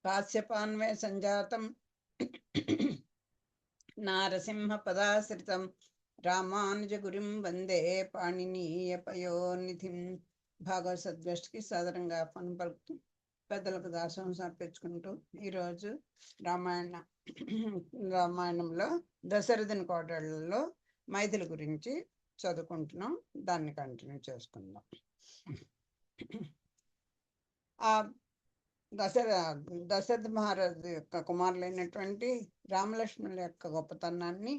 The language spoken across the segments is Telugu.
కాశ్యపాన్వయ సంజాతం నారసింహ పదాశ్రితం రామానుజ గురుం వందే పాణినీయ పయోనిధిం. భాగవత సద్గోష్ఠికి సాధారణంగా పని పలుకుతూ పెద్దలకు దాసం సమర్పించుకుంటూ ఈరోజు రామాయణంలో దశరథుని కోటలలో మైథిలి గురించి చదువుకుంటున్నాం. దాన్ని కంటిన్యూ చేసుకుందాం. ఆ దశరథ మహారాజు యొక్క కుమారులైనటువంటి రామలక్ష్మణుల యొక్క గొప్పతనాన్ని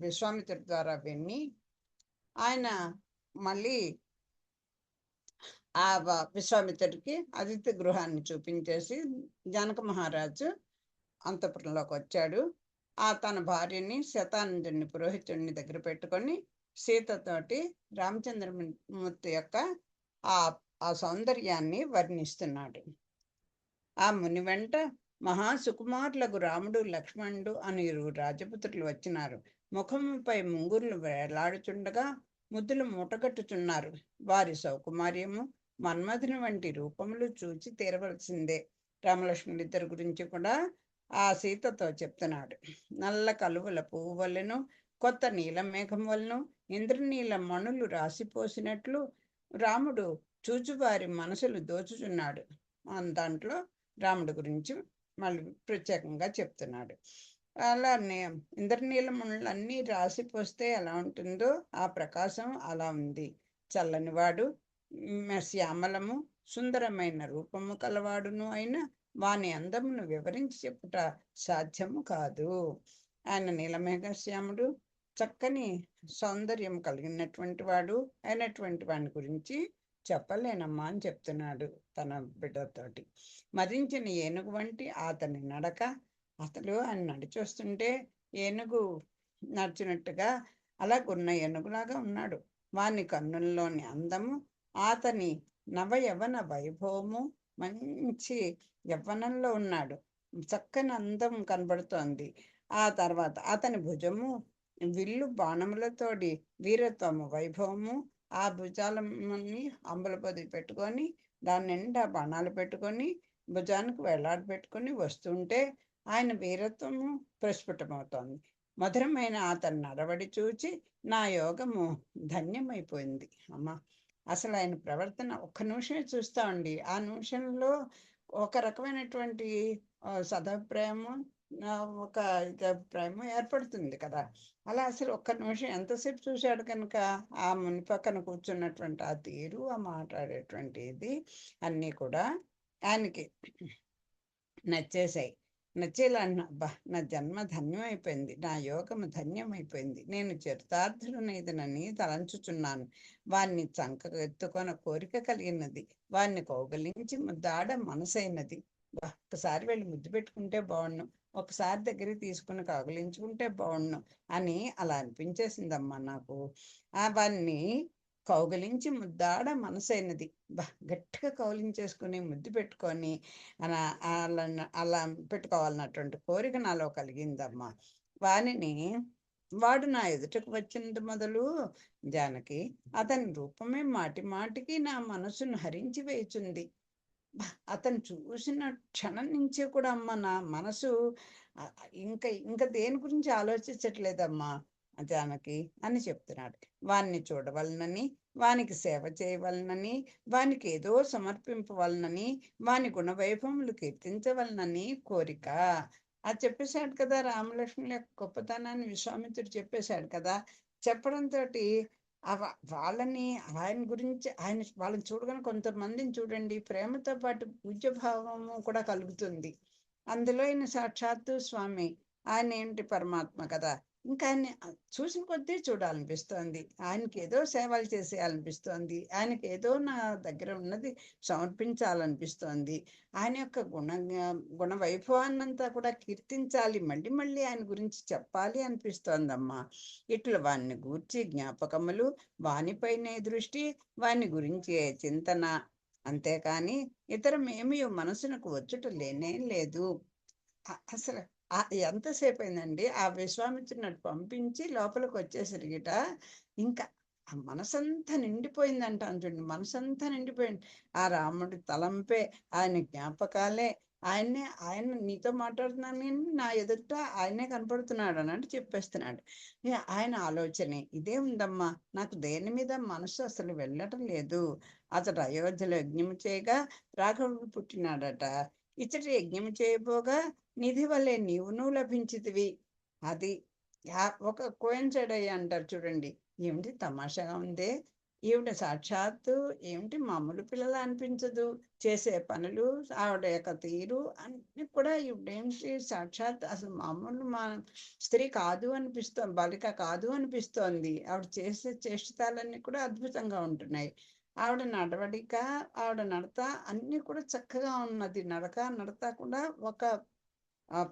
విశ్వామిత్రుడి ద్వారా విని ఆయన మళ్ళీ ఆ విశ్వామిత్రుడికి అతిథి గృహాన్ని చూపించేసి జనక మహారాజు అంతఃపురంలోకి వచ్చాడు. తన భార్యని శతానందుని పురోహితుడిని దగ్గర పెట్టుకొని సీతతోటి రామచంద్రమూర్తి యొక్క ఆ సౌందర్యాన్ని వర్ణిస్తున్నాడు. ఆ ముని వెంట మహాసుకుమారులకు రాముడు లక్ష్మణుడు అని ఇరువురు రాజపుత్రులు వచ్చినారు. ముఖముపై ముంగురులు వేలాడుచుండగా ముద్దులు మూటగట్టుచున్నారు. వారి సౌకుమార్యము మన్మధుని వంటి రూపములు చూచి తీరవలసిందే. రామలక్ష్మణులిద్దరి గురించి కూడా ఆ సీతతో చెప్తున్నాడు. నల్ల కలువల పువ్వు వలెను, కొత్త నీలం మేఘం వలన ఇంద్రనీల మణులు రాసిపోసినట్లు రాముడు చూచువారి మనసులు దోచుచున్నాడు. దాంట్లో రాముడి గురించి మళ్ళీ ప్రత్యేకంగా చెప్తున్నాడు. అలానే ఇంద్రనీల మణులన్నీ రాసిపోస్తే ఎలా ఉంటుందో ఆ ప్రకాశం అలా ఉంది. చల్లనివాడు, శ్యామలము, సుందరమైన రూపము కలవాడును అయిన వాని అందమును వివరించి చెప్పుట సాధ్యము కాదు. ఆయన నీలమేఘ శ్యాముడు, చక్కని సౌందర్యం కలిగినటువంటి వాడు అయినటువంటి వాని గురించి చెప్పలేనమ్మా అని చెప్తున్నాడు తన బిడ్డతోటి. మరించిన ఏనుగు వంటి అతని నడక, అతడు ఆయన నడిచొస్తుంటే ఏనుగు నడిచినట్టుగా అలా గున్న ఏనుగులాగా ఉన్నాడు. వాని కన్నుల్లోని అందము, అతని నవయవన వైభవము, మంచి యవ్వనంలో ఉన్నాడు. చక్కని అందం కనబడుతోంది. ఆ తర్వాత అతని భుజము విల్లు బాణములతోటి వీరత్వము వైభవము, ఆ భుజాలని అంబుల పొది పెట్టుకొని దాని నిండా బాణాలు పెట్టుకొని భుజానికి వేలాడి పెట్టుకొని వస్తుంటే ఆయన వీరత్వము ప్రస్ఫుటమవుతోంది. మధురమైన అతని నడవడి చూచి నా యోగము ధన్యమైపోయింది. అమ్మ, అసలు ఆయన ప్రవర్తన ఒక్క నిమిషమే చూస్తామండి. ఆ నిమిషంలో ఒక రకమైనటువంటి సదాభిప్రాయము, ఒక అభిప్రాయం ఏర్పడుతుంది కదా. అలా అసలు ఒక్క నిమిషం ఎంతసేపు చూశాడు కనుక ఆ ముని పక్కన కూర్చున్నటువంటి ఆ తీరు, ఆ మాట్లాడేటువంటి ఇది అన్నీ కూడా ఆయనకి నచ్చేసాయి. నచ్చేలా అబ్బా, నా జన్మ ధన్యమైపోయింది, నా యోగము ధన్యమైపోయింది, నేను చరితార్థుడనైదనని తలంచుచున్నాను. వాణ్ణి చంకగా ఎత్తుకొన కోరిక కలిగినది, వాణ్ణి కౌగలించి ముద్దాడ మనసైనది. ఒక్కసారి వెళ్ళి ముద్దు పెట్టుకుంటే బాగుండు, ఒకసారి దగ్గరికి తీసుకుని కౌగలించుకుంటే బాగుండు అని అలా అనిపించేసిందమ్మా నాకు. వాణ్ణి కౌగలించి ముద్దాడ మనసైనది. గట్టిగా కౌలించేసుకుని ముద్దు పెట్టుకొని అలా అలా పెట్టుకోవాలన్నటువంటి కోరిక నాలో కలిగిందమ్మా. వాడు నా ఎదుటకు వచ్చినది మొదలు జానకి అతని రూపమే మాటి మాటికి నా మనసును హరించి వేయుచుంది. అతను చూసిన క్షణం నుంచే కూడా అమ్మ నా మనసు ఇంకా దేని గురించి ఆలోచించట్లేదమ్మా జానకి అని చెప్తున్నాడు. వాణ్ణి చూడవలనని, వానికి సేవ చేయవలనని, వానికి ఏదో సమర్పింపవలనని, వాని గుణవైభవములు కీర్తించవలనని కోరిక. అది చెప్పేశాడు కదా. రామలక్ష్మణుల యొక్క గొప్పతనాన్ని విశ్వామిత్రుడు చెప్పేశాడు కదా. చెప్పడంతో వాళ్ళని ఆయన గురించి వాళ్ళని చూడగానే కొంతమందిని చూడండి ప్రేమతో పాటు పూజ్యభావము కూడా కలుగుతుంది. అందులో ఆయన సాక్షాత్తు స్వామి, ఆయన ఏంటి పరమాత్మ కదా. ఇంకా ఆయన చూసిన కొద్దీ చూడాలనిపిస్తోంది. ఆయనకి ఏదో సేవలు చేసేయాలనిపిస్తోంది. ఆయనకి ఏదో నా దగ్గర ఉన్నది సమర్పించాలనిపిస్తోంది. ఆయన యొక్క గుణ వైభవాన్నంతా కూడా కీర్తించాలి, మళ్ళీ మళ్ళీ ఆయన గురించి చెప్పాలి అనిపిస్తోందమ్మా. ఇట్లా వాణ్ణి గూర్చి జ్ఞాపకములు, వానిపైనే దృష్టి, వాని గురించి చింతన, అంతేకాని ఇతరమేమీ మనసునకు వచ్చుట లేనే లేదు. అసలు ఎంతసేపు అయిందండి ఆ విశ్వామిత్రుని పంపించి లోపలికి వచ్చేసరిగిట ఇంకా మనసంతా నిండిపోయిందంట చూడండి. మనసంతా నిండిపోయింది. ఆ రాముడి తలంపే, ఆయన జ్ఞాపకాలే, ఆయన నీతో మాట్లాడుతున్నాను నేను, నా ఎదుట ఆయనే కనపడుతున్నాడు అన్నట్టు చెప్పేస్తున్నాడు. ఆయన ఆలోచనే ఇదే ఉందమ్మా, నాకు దేని మీద మనసు అసలు వెళ్ళటం లేదు. అతడు అయోధ్యలో యజ్ఞం చేయగా రాఘవుడు పుట్టినాడట. ఇతడు యజ్ఞం చేయబోగా నిధి వల్లే నీవును లభించితివి. అది ఒక కోయిన్సైడ్ అయ్యి అంటారు చూడండి. ఏమిటి తమాషాగా ఉందే, ఈవిడ సాక్షాత్తు ఏమిటి మామూలు పిల్లలు అనిపించదు, చేసే పనులు, ఆవిడ యొక్క తీరు అన్ని కూడా ఈవిడేమిటి సాక్షాత్ అసలు మామూలు స్త్రీ కాదు అనిపిస్తోంది, బాలిక కాదు అనిపిస్తోంది. ఆవిడ చేసే చేష్టలన్నీ కూడా అద్భుతంగా ఉంటున్నాయి. ఆవిడ నడవడిక, ఆవిడ నడత అన్ని కూడా చక్కగా ఉన్నది. నడత కూడా ఒక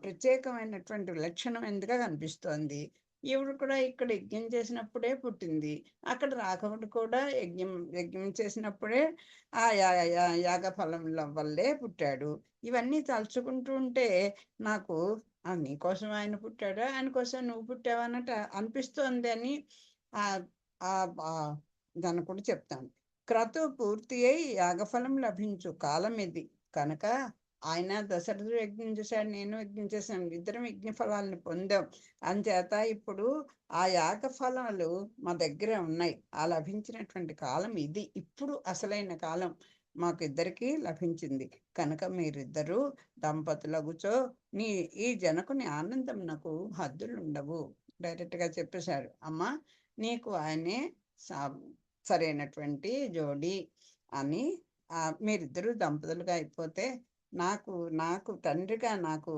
ప్రత్యేకమైనటువంటి లక్షణం ఎందుగా కనిపిస్తోంది. ఈవిడ కూడా ఇక్కడ యజ్ఞం చేసినప్పుడే పుట్టింది. అక్కడ రాఘవుడు కూడా యజ్ఞం చేసినప్పుడే ఆ యాగ ఫలం వల్లే పుట్టాడు. ఇవన్నీ తలుచుకుంటూ ఉంటే నాకు నీకోసం ఆయన పుట్టాడా, ఆయన కోసం నువ్వు పుట్టావా అన్నట్టు అనిపిస్తోంది అని దాన్ని కూడా చెప్తాను. క్రతువు పూర్తి అయి యాగఫలం లభించు కాలం ఇది కనుక ఆయన దశరథుడు యజ్ఞం చేశాడు, నేను యజ్ఞం చేశాను, ఇద్దరం యజ్ఞ ఫలాలను పొందాం. అంచేత ఇప్పుడు ఆ యాగ ఫలాలు మా దగ్గర ఉన్నాయి. ఆ లభించినటువంటి కాలం ఇది, ఇప్పుడు అసలైన కాలం మాకు ఇద్దరికి లభించింది. కనుక మీరిద్దరూ దంపతులగుచో ఈ జనకుని ఆనందం నాకు హద్దులు ఉండవు. డైరెక్ట్గా చెప్పేశాడు. అమ్మ, నీకు ఆయనే సరైనటువంటి జోడి అని, మీరిద్దరూ దంపతులుగా అయిపోతే నాకు తండ్రిగా నాకు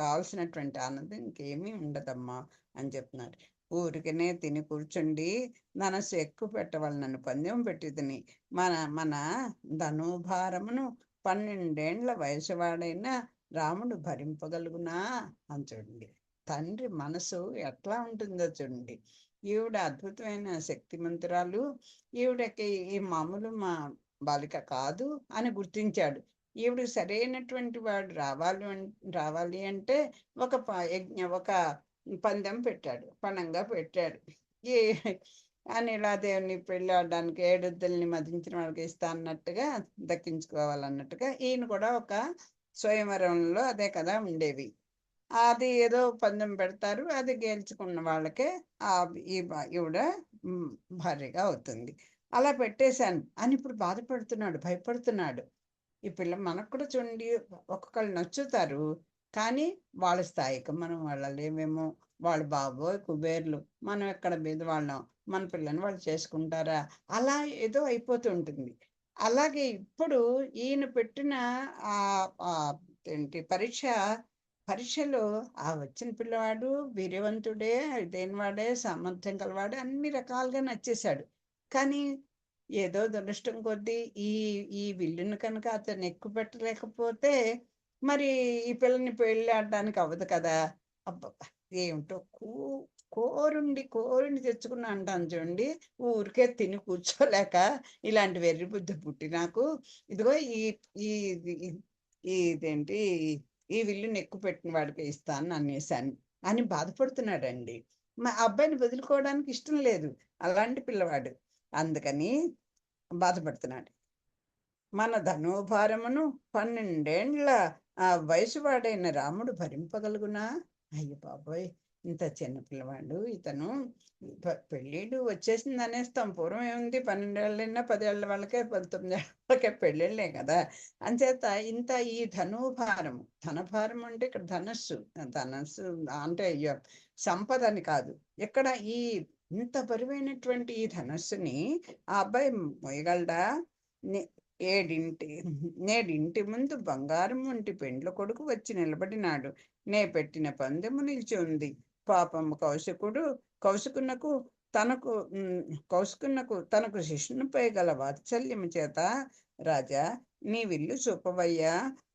కావాల్సినటువంటి ఆనందం ఇంకేమీ ఉండదమ్మా అని చెప్తున్నారు. ఊరికనే తిని కూర్చుండి మనసు ఎక్కువ పెట్టవాలని పందెం పెట్టి తిని మన ధనుభారమును 12 వయసు వాడైనా రాముడు భరింపగలుగునా అని చూడండి. తండ్రి మనసు ఎట్లా ఉంటుందో చూడండి. ఈవిడ అద్భుతమైన శక్తిమంతురాలు, ఈవిడకి ఈ మామూలు మా బాలిక కాదు అని గుర్తించాడు. ఈవిడికి సరైనటువంటి వాడు రావాలి అంటే ఒక పందెం పెట్టాడు, పణంగా పెట్టాడు. ఈ అనిలాదేవిని పెళ్ళాడడానికి 7 మదించిన వాళ్ళకి ఇస్తా అన్నట్టుగా, దక్కించుకోవాలన్నట్టుగా ఈయన కూడా ఒక స్వయంవరంలో అదే కదా ఉండేవి. అది ఏదో పందెం పెడతారు, అది గెలుచుకున్న వాళ్ళకే ఈవిడ భార్యగా అవుతుంది. అలా పెట్టేశాను అని ఇప్పుడు బాధపడుతున్నాడు, భయపడుతున్నాడు. ఈ పిల్ల మనకు కూడా చూడండి, ఒక్కొక్కళ్ళు నచ్చుతారు, కానీ వాళ్ళ స్థాయికి మనం వాళ్ళలేమేమో. వాళ్ళు బాబోయ్ కుబేర్లు, మనం ఎక్కడ వాళ్ళం, మన పిల్లని వాళ్ళు చేసుకుంటారా, అలా ఏదో అయిపోతూ ఉంటుంది. అలాగే ఇప్పుడు ఈయన పెట్టిన ఏంటి పరీక్షలో వచ్చిన పిల్లవాడు వీర్యవంతుడే, దేనివాడే, సామర్థ్యం గలవాడే, అన్ని రకాలుగా నచ్చేశాడు. కానీ ఏదో దురదృష్టం కొద్దీ ఈ విల్లును కనుక అతను ఎక్కువ పెట్టలేకపోతే మరి ఈ పిల్లని పెళ్ళి ఆడడానికి అవ్వదు కదా. అబ్బా, ఏమిటో కోరుండి తెచ్చుకున్నా అంటాను చూడండి. ఊరికే తిని కూర్చోలేక ఇలాంటి వెర్రి బుద్ధి పుట్టి నాకు ఇదిగో ఇదేంటి ఈ విల్లుని ఎక్కువ పెట్టిన వాడికి ఇస్తాను అనేసాను అని బాధపడుతున్నాడండి. మా అబ్బాయిని వదులుకోవడానికి ఇష్టం లేదు అలాంటి పిల్లవాడు, అందుకని బాధపడుతున్నాడు. మన ధనుభారమును 12 వయసు వాడైన రాముడు భరింపగలుగునా. అయ్య బాబోయ్, ఇంత చిన్న పిల్లవాడు ఇతను, పెళ్ళిళ్ళు వచ్చేసింది అనేస్తాం. పూర్వం ఏముంది, 12 ఏళ్ళైనా 10 ఏళ్ళ వాళ్ళకే 19 ఏళ్ళ వాళ్ళకే పెళ్ళిళ్ళే కదా. అంచేత ఇంత ఈ ధనభారం అంటే ఇక్కడ ధనస్సు అంటే సంపద అని కాదు. ఇక్కడ ఇంత బరువైనటువంటి ఈ ధనస్సుని ఆ అబ్బాయి మోయగలడా? నేడింటి ముందు బంగారం వంటి పెండ్ల కొడుకు వచ్చి నిలబడినాడు. నే పెట్టిన పందెము నిలిచి ఉంది. పాపము కౌశికునకు తనకు శిష్యునిపై గల వాత్సల్యము చేత, రాజా నీ విల్లు చూపవయ్యా,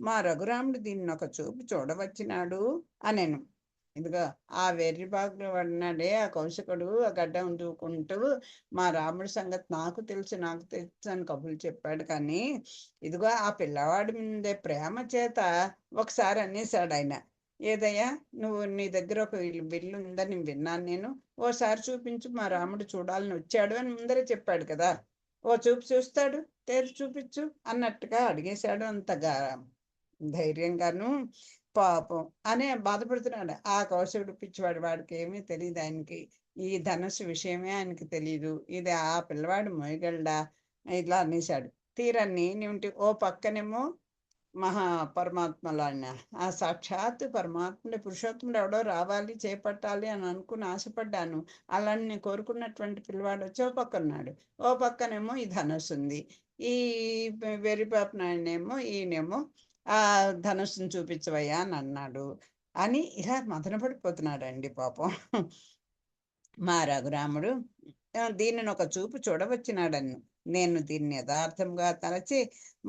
మా రఘురాముడు దీన్ని ఒక చూపు చూడవచ్చినాడు అనెను. ఇదిగో ఆ వెర్రి బాగులో పడినాడే ఆ కౌశికుడు, ఆ గడ్డం దూకుంటూ మా రాముడి సంగతి నాకు తెలుసు అని కబుర్లు చెప్పాడు. కానీ ఇదిగో ఆ పిల్లవాడి ముందే ప్రేమ చేత ఒకసారి అనేసాడు ఆయన, ఏదయ్యా, నువ్వు నీ దగ్గర ఒక విల్లు ఉందని విన్నాను నేను, ఓసారి చూపించు, మా రాముడు చూడాలని వచ్చాడు అని ముందరే చెప్పాడు కదా, ఓ చూపు చూస్తాడు, తేల్చి చూపించు అన్నట్టుగా అడిగేశాడు. అంతగా ధైర్యంగాను. పాపం అనే బాధపడుతున్నాడు ఆ కౌశికుడు పిచ్చివాడు. వాడికి ఏమీ తెలియదు, ఆయనకి ఈ ధనుస్సు విషయమే ఆయనకి తెలియదు. ఇది ఆ పిల్లవాడు మోయగలడా, ఇలా అనేశాడు. తీరా నేనేమిటి, ఓ పక్కనేమో మహా పరమాత్మలాడిన ఆ సాక్షాత్ పరమాత్ముడే, పురుషోత్తముడు ఎవడో రావాలి చేపట్టాలి అని అనుకుని ఆశపడ్డాను. అలాంటి నేను కోరుకున్నటువంటి పిల్లవాడు వచ్చి ఓ పక్కన్నాడు, ఓ పక్కనేమో ఈ ధనుస్సు ఉంది. ఈ వెర్రిపాప నాయనేమో ఈయనేమో ఆ ధనుస్సును చూపించవయ్యా అని అన్నాడు అని ఇలా మదన పడిపోతున్నాడండి పాపం మా రఘురాముడు. దీనిని ఒక చూపు చూడవచ్చినాడన్ను. నేను దీన్ని యథార్థంగా తలచి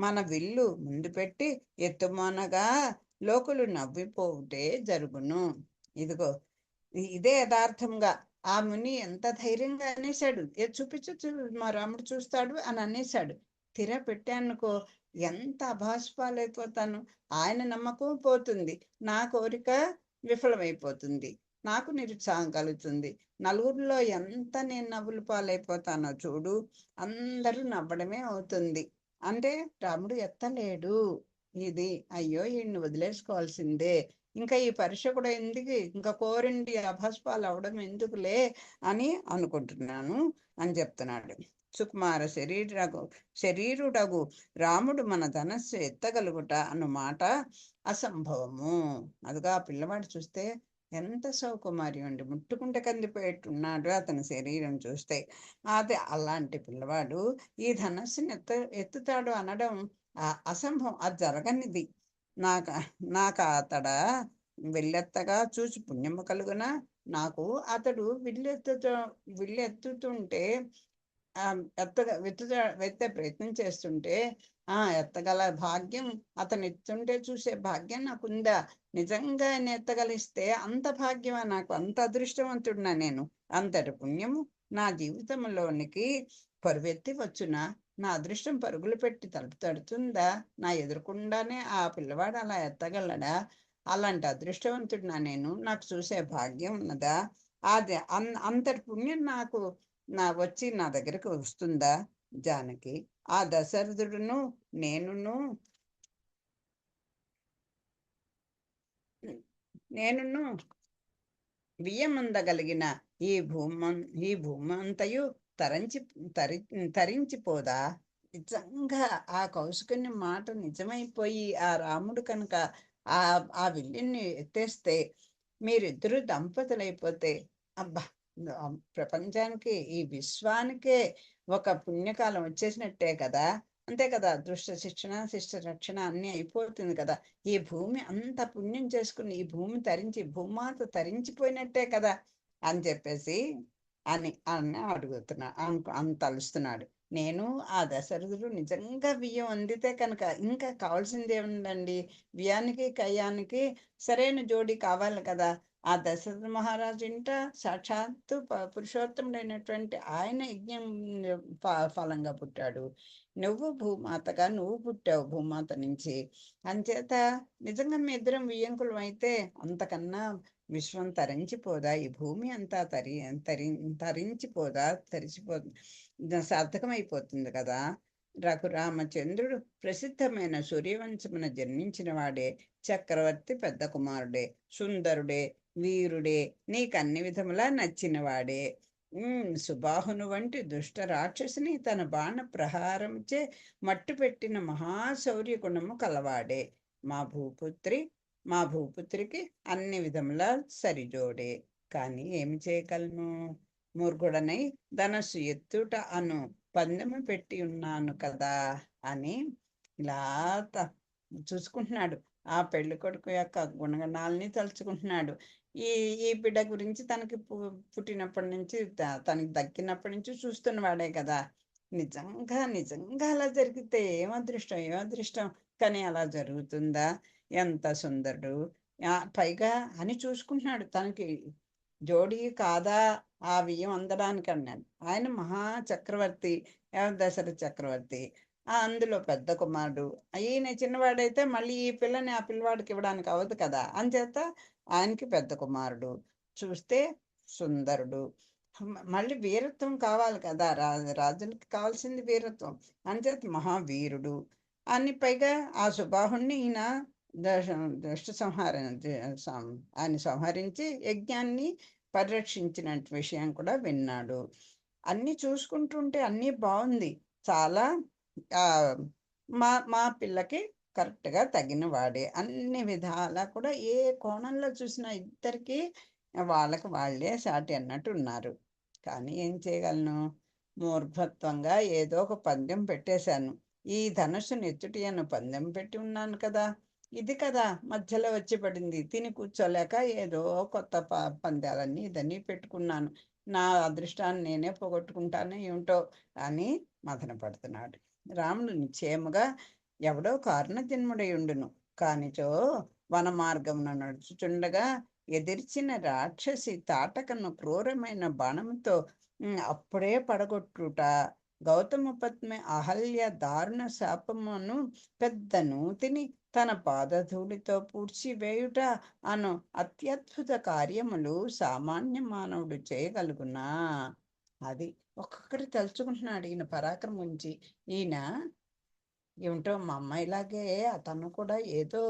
మన విల్లు ముందు పెట్టి ఎత్తుమనగా లోకులు నవ్విపోవుటే జరుగును. ఇదిగో ఇదే యథార్థంగా ఆ ముని ఎంత ధైర్యంగా అనేశాడు. ఏ చూపించు, మా రాముడు చూస్తాడు అని అనేశాడు. తిర పెట్టానుకో ఎంత అభాస్పాలైపోతాను. ఆయన నమ్మకం పోతుంది, నా కోరిక విఫలమైపోతుంది, నాకు నిరుత్సాహం కలుగుతుంది. నలుగురిలో ఎంత నేను నవ్వులు పాలైపోతానో చూడు, అందరూ నవ్వడమే అవుతుంది. అంటే రాముడు ఎత్తలేడు. ఇది అయ్యో ఈయన్ని వదిలేసుకోవాల్సిందే, ఇంకా ఈ పరీక్ష కూడా ఎందుకు, ఇంకా కోరిండి అభస్పాలు అవడం ఎందుకులే అని అనుకుంటున్నాను అని చెప్తున్నాడు. సుకుమార శరీరుడగు రాముడు మన ధనస్సు ఎత్తగలుగుట అన్నమాట అసంభవము. అదిగా పిల్లవాడు చూస్తే ఎంత సౌకుమారి ఉండి ముట్టుకుంటే కందిపోయేట్టున్నాడు అతని శరీరం చూస్తే. అదే అలాంటి పిల్లవాడు ఈ ధనస్సుని ఎత్తుతాడు అనడం అసంభవం, అది జరగనిది. నాకు అతడ వెళ్ళెత్తగా చూసి పుణ్యము కలుగునా, నాకు అతడు విల్లెత్తుతుంటే ఎత్తే ప్రయత్నం చేస్తుంటే ఎత్తగల భాగ్యం, అతను ఎత్తుంటే చూసే భాగ్యం నాకుందా? నిజంగా ఆయన ఎత్తగలిస్తే అంత భాగ్యమా నాకు, అంత అదృష్టవంతుడినా నేను? అంతటి పుణ్యము నా జీవితంలోనికి పరువెత్తి వచ్చునా? నా అదృష్టం పరుగులు పెట్టి తలుపు తడుతుందా? నా ఎదురుకుండానే ఆ పిల్లవాడు అలా ఎత్తగలడా? అలాంటి అదృష్టవంతుడినా నేను? నాకు చూసే భాగ్యం ఉన్నదా? అది అంతటి పుణ్యం నాకు వచ్చి నా దగ్గరకు వస్తుందా? జానకి, ఆ దశరథుడును నేనును వియ్యమందగలిగిన ఈ భూమంతయు తరించిపోదా? నిజంగా ఆ కౌశికుని మాట నిజమైపోయి ఆ రాముడు కనుక ఆ ఆ విల్లుని ఎత్తేస్తే, మీరిద్దరూ దంపతులైపోతే, అబ్బా, ప్రపంచానికి ఈ విశ్వానికే ఒక పుణ్యకాలం వచ్చేసినట్టే కదా. అంతే కదా, దృష్ట శిక్షణ శిష్ట రక్షణ అన్నీ అయిపోతుంది కదా. ఈ భూమి అంత పుణ్యం చేసుకుని ఈ భూమి భూమాత తరించిపోయినట్టే కదా అని చెప్పేసి అని అడుగుతున్నా తలుస్తున్నాడు. నేను ఆ దశరథుడు నిజంగా బియ్యం అందితే కనుక ఇంకా కావాల్సింది ఏముందండి? బియ్యానికి కయ్యానికి సరైన జోడి కావాలి కదా. ఆ దశరథ మహారాజు ఇంట సాక్షాత్తు పురుషోత్తముడైనటువంటి ఆయన యజ్ఞం ఫలంగా పుట్టాడు. నువ్వు పుట్టావు భూమాత నుంచి. అంచేత నిజంగా మీ ఇద్దరం వియ్యంకులం అయితే అంతకన్నా విశ్వం తరించిపోదా? ఈ భూమి అంతా తరించిపోదా? సార్థకమైపోతుంది కదా. రఘురామచంద్రుడు ప్రసిద్ధమైన సూర్యవంశమున జన్మించిన వాడే, చక్రవర్తి పెద్ద కుమారుడే, సుందరుడే, వీరుడే, నీకన్ని విధములా నచ్చినవాడే. సుబాహును వంటి దుష్ట రాక్షసిని తన బాణ ప్రహారంచే మట్టు పెట్టిన మహాశౌర్య గుణము కలవాడే. మా భూపుత్రికి అన్ని విధములా సరిజోడే. కానీ ఏమి చేయగలను? మూర్ఖుడనై ధనస్సు ఎత్తుట అను పందెము పెట్టి ఉన్నాను కదా అని ఇలా చూసుకుంటున్నాడు. ఆ పెళ్లి కొడుకు యొక్క గుణగణాలని తలుచుకుంటున్నాడు. ఈ ఈ బిడ్డ గురించి తనకి పుట్టినప్పటి నుంచి తనకి దక్కినప్పటి నుంచి చూస్తున్నవాడే కదా. నిజంగా అలా జరిగితే ఏమదృష్టం. కానీ అలా జరుగుతుందా? ఎంత సుందరుడు, పైగా అని చూసుకుంటున్నాడు. తనకి జోడి కాదా ఆ బియ్యం అందడానికి అన్నాడు. ఆయన మహా చక్రవర్తి, దశరథ చక్రవర్తి. అందులో పెద్ద కుమారుడు. ఈయన చిన్నవాడైతే మళ్ళీ ఈ పిల్లని ఆ పిల్లవాడికి ఇవ్వడానికి అవ్వదు కదా! అంచేత ఆయనకి పెద్ద కుమారుడు. చూస్తే సుందరుడు. మళ్ళీ వీరత్వం కావాలి కదా! రాజులకి కావాల్సింది వీరత్వం. అంచేత మహావీరుడు. పైగా ఆ సుబాహుడిని ఈయన దశ దుష్ట సంహారం ఆయన సంహరించి యజ్ఞాన్ని పరిరక్షించిన విషయం కూడా విన్నాడు. అన్నీ చూసుకుంటుంటే అన్నీ బావుంది. చాలా ఆహ్, మా మా పిల్లకి కరెక్ట్‌గా తగిన వాడే. అన్ని విధాలా కూడా ఏ కోణంలో చూసినా ఇద్దరికీ వాళ్ళకి వాళ్ళే సాటి అన్నట్టున్నారు. కానీ ఏం చేయగలను? మూర్ఖత్వంగా ఏదో ఒక పందెం పెట్టేశాను. ఈ ధనుస్సు నెత్తుటియను పందెం పెట్టి ఉన్నాను కదా! ఇది కదా మధ్యలో వచ్చి పడింది. తిని కూర్చోలేక ఏదో కొత్త పందాలన్నీ ఇదన్నీ పెట్టుకున్నాను. నా అదృష్టాన్ని నేనే పోగొట్టుకుంటానో ఏమిటో అని మదన పడుతున్నాడు. రాముడు నిశ్చయముగా ఎవడో కారణజన్ముడై ఉండును. కానిచో వన మార్గమున నడుచుచుండగా ఎదిర్చిన రాక్షసి తాటకను క్రూరమైన బాణముతో అప్పుడే పడగొట్టుట, గౌతమ పత్ని అహల్య దారుణ శాపమును పెద్ద నూతిని తన పాదధూళితో పూడ్చివేయుట అను అత్యద్భుత కార్యములు సామాన్య మానవుడు చేయగలుగునా? అది ఒక్కొక్కటి తలుచుకుంటున్నాడు ఈయన పరాక్రమం గురించి. ఈయన ఏమిటో మా అమ్మాయిలాగే అతను కూడా ఏదో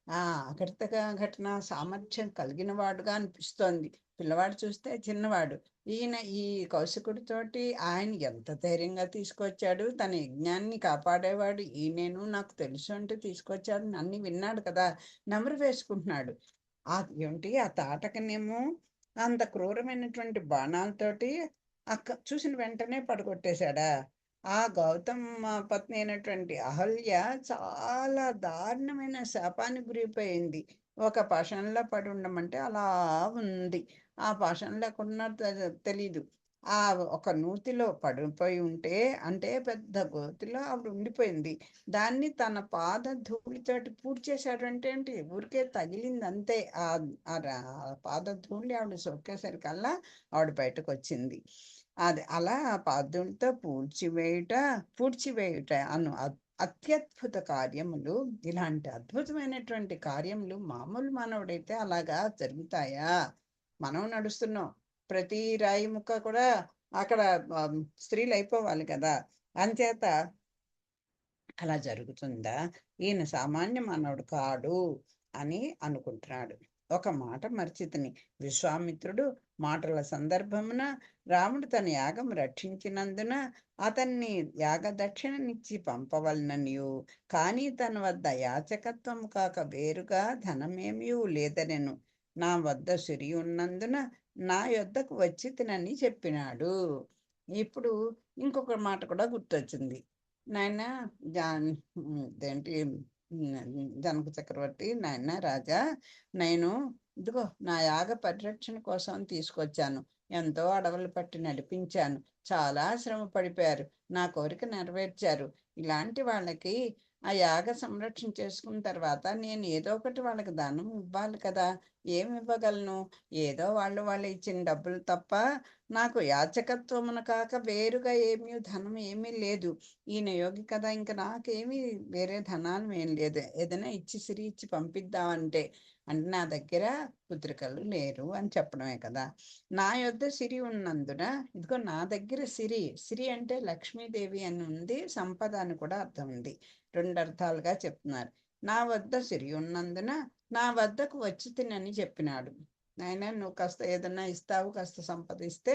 అకర్తగా ఘటన సామర్థ్యం కలిగిన వాడుగా అనిపిస్తోంది. పిల్లవాడు చూస్తే చిన్నవాడు. ఈయన ఈ కౌశికుడితోటి ఆయన ఎంత ధైర్యంగా తీసుకొచ్చాడు. తన యజ్ఞాన్ని కాపాడేవాడు ఈయనేను నాకు తెలుసు అంటే తీసుకొచ్చాడు. అన్ని విన్నాడు కదా! నెమరు వేసుకుంటున్నాడు. ఏమిటి ఆ తాటకనేమో అంత క్రూరమైనటువంటి బాణాలతోటి చూసిన వెంటనే పడగొట్టేశాడా? ఆ గౌతమ పత్ని అయినటువంటి అహల్య చాలా దారుణమైన శాపానికి గురైపోయింది. ఒక పాషాణంలో పడి ఉండమంటే అలా ఉంది. ఆ పాషాణం లేకుండా తెలీదు. ఆ ఒక నూతిలో పడిపోయి ఉంటే అంటే పెద్ద గోతిలో ఆవిడ ఉండిపోయింది. దాన్ని తన పాద ధూళితోటి పూడ్చేశాడంటే ఏంటి ఊరికే తగిలింది అంతే. ఆ పాద ధూళి ఆవిడ సొక్కేసరికల్లా ఆవిడ బయటకు వచ్చింది. అది అలా పాదులతో పూడ్చివేయుట అను అత్యద్భుత కార్యములు. ఇలాంటి అద్భుతమైనటువంటి కార్యములు మామూలు మానవుడైతే అలాగా జరుగుతాయా? మనం నడుస్తున్నాం. ప్రతి రాయి ముక్క కూడా అక్కడ స్త్రీలు అయిపోవాలి కదా! అంచేత అలా జరుగుతుందా? ఈయన సామాన్య మానవుడు కాడు అని అనుకుంటున్నాడు. ఒక మాట మరిచితిని. విశ్వామిత్రుడు మాటల సందర్భమున రాముడు తన యాగం రక్షించినందున అతన్ని యాగదక్షిణనిచ్చి పంపవలననియు, కానీ తన వద్ద యాచకత్వం కాక వేరుగా ధనమేమీ లేదనెను. నా వద్ద సిరి ఉన్నందున నా యొద్దకు వచ్చి తినని చెప్పినాడు. ఇప్పుడు ఇంకొక మాట కూడా గుర్తొచ్చింది. నాయన ఇదేంటి జనక చక్రవర్తి, నాయన రాజా, నేను ఇదిగో నా యాగ పరిరక్షణ కోసం తీసుకొచ్చాను. ఎంతో అడవులు పట్టి నడిపించాను. చాలా శ్రమ పడిపోయారు. నా కోరిక నెరవేర్చారు. ఇలాంటి వాళ్ళకి ఆ యాగ సంరక్షణ చేసుకున్న తర్వాత నేను ఏదో ఒకటి వాళ్ళకి దానం ఇవ్వాలి కదా! ఏమి ఇవ్వగలను? ఏదో వాళ్ళు ఇచ్చిన డబ్బులు తప్ప నాకు యాచకత్వమున కాక వేరుగా ధనం ఏమీ లేదు. ఈయన యోగి కదా! ఇంక నాకేమీ వేరే ధనాలు ఏం లేదు. ఏదైనా ఇచ్చి సిరి ఇచ్చి పంపిద్దామంటే, అంటే నా దగ్గర పుత్రికలు లేరు అని చెప్పడమే కదా! నా యొద్ద సిరి ఉన్నందున ఇదిగో నా దగ్గర సిరి అంటే లక్ష్మీదేవి అని ఉంది. సంపద అని కూడా అర్థం ఉంది. 2 అర్థాలుగా చెప్తున్నారు. నా వద్ద సిరి ఉన్నందున నా వద్దకు వచ్చి తినని చెప్పినాడు. నాయనా నువ్వు కాస్త ఏదన్నా ఇస్తావు, కాస్త సంపద ఇస్తే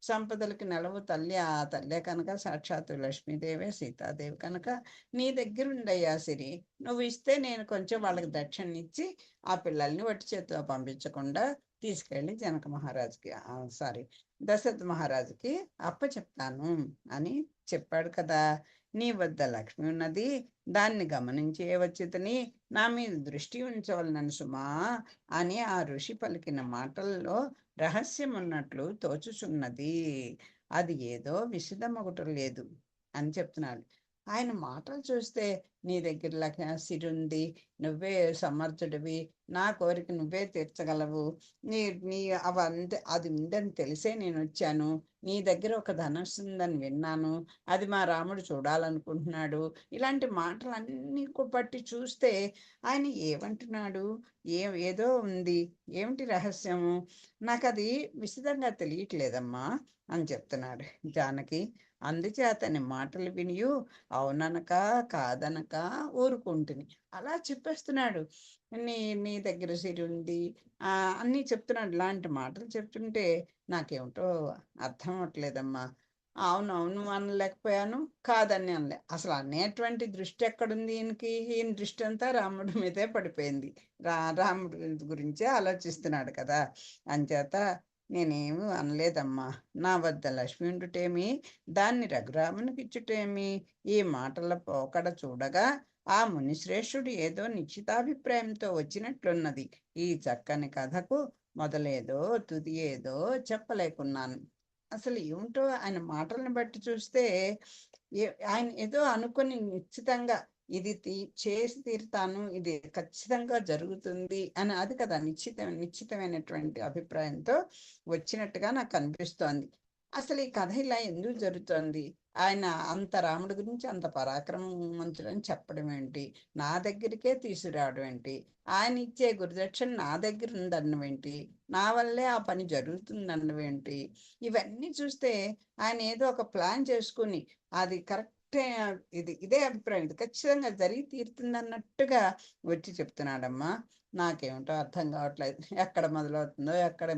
సంపదలకి నెలవు తల్లి ఆ తల్లే కనుక సాక్షాత్తు లక్ష్మీదేవే సీతాదేవి కనుక నీ దగ్గర ఉండయ్యా సిరి. నువ్వు ఇస్తే నేను కొంచెం వాళ్ళకి దక్షిణ ఇచ్చి ఆ పిల్లల్ని వట్టి చేతితో పంపించకుండా తీసుకెళ్ళి జనక మహారాజుకి సారీ దశరథ మహారాజుకి అప్పచెప్తాను అని చెప్పాడు కదా! నీ వద్ద లక్ష్మి ఉన్నది, దాన్ని గమనించే వచ్చితిని, నా మీద దృష్టి ఉంచవలనని సుమా అని ఆ ఋషి పలికిన మాటల్లో రహస్యం ఉన్నట్లు తోచుచున్నది. అది ఏదో విశదమొకటి లేదు అని చెప్తున్నాడు. ఆయన మాటలు చూస్తే నీ దగ్గర సిరుంది, నువ్వే సమర్థుడివి, నా కోరిక నువ్వే తీర్చగలవు, నీ నీ అవంతే అది ఉందని తెలిసే నేను వచ్చాను. నీ దగ్గర ఒక ధనుస్సు ఉందని విన్నాను, అది మా రాముడు చూడాలనుకుంటున్నాడు. ఇలాంటి మాటలన్నీ బట్టి చూస్తే ఆయన ఏమంటున్నాడు, ఏదో ఉంది, ఏమిటి రహస్యము, నాకు అది విశదంగా తెలియట్లేదమ్మా అని చెప్తున్నాడు జానకి. అందుచేతని మాటలు వినియు అవుననక కాదనక ఊరుకుంటుని అలా చెప్పేస్తున్నాడు. నీ నీ దగ్గర సిరి ఉంది, అన్నీ చెప్తున్నాడు. ఇలాంటి మాటలు చెప్తుంటే నాకేమిటో అర్థం అవ్వట్లేదమ్మా. అవునవును అనలేకపోయాను, కాదని అనలే. అసలు అనేటువంటి దృష్టి ఎక్కడుంది ఈయనకి? ఈయన దృష్టి అంతా రాముడి మీదే పడిపోయింది. రాముడి గురించే ఆలోచిస్తున్నాడు కదా. అంచేత నేనేమి అనలేదమ్మా. నా వద్ద లక్ష్మి ఉండుటేమి, దాన్ని రఘురామునికి ఇచ్చుటేమి? ఈ మాటల పోకడ చూడగా ఆ మునిశ్రేష్ఠుడు ఏదో నిశ్చితాభిప్రాయంతో వచ్చినట్లున్నది. ఈ చక్కని కథకు మొదలేదో తుది ఏదో చెప్పలేకున్నాను. అసలు ఏమిటో ఆయన మాటలను బట్టి చూస్తే ఆయన ఏదో అనుకుని నిశ్చితంగా ఇది చేసి తీరుతాను, ఇది ఖచ్చితంగా జరుగుతుంది అని, అది కదా నిశ్చితమైనటువంటి అభిప్రాయంతో వచ్చినట్టుగా నాకు అనిపిస్తోంది. అసలు ఈ కథ ఇలా ఎందుకు జరుగుతోంది? ఆయన అంత రాముడి గురించి అంత పరాక్రమవంతుడని చెప్పడం ఏంటి? నా దగ్గరికే తీసుకురావడం ఏంటి? ఆయన ఇచ్చే గురుదక్షిణ నా దగ్గర ఉందన్నడం ఏంటి? నా వల్లే ఆ పని జరుగుతుందన్నడం ఏంటి? ఇవన్నీ చూస్తే ఆయన ఏదో ఒక ప్లాన్ చేసుకుని అది కరెక్టే, ఇదే అభిప్రాయం, ఇది ఖచ్చితంగా జరిగి తీరుతుంది అన్నట్టుగా వచ్చి చెప్తున్నాడమ్మా. నాకేమిటో అర్థం కావట్లేదు. ఎక్కడ మొదలవుతుందో ఎక్కడ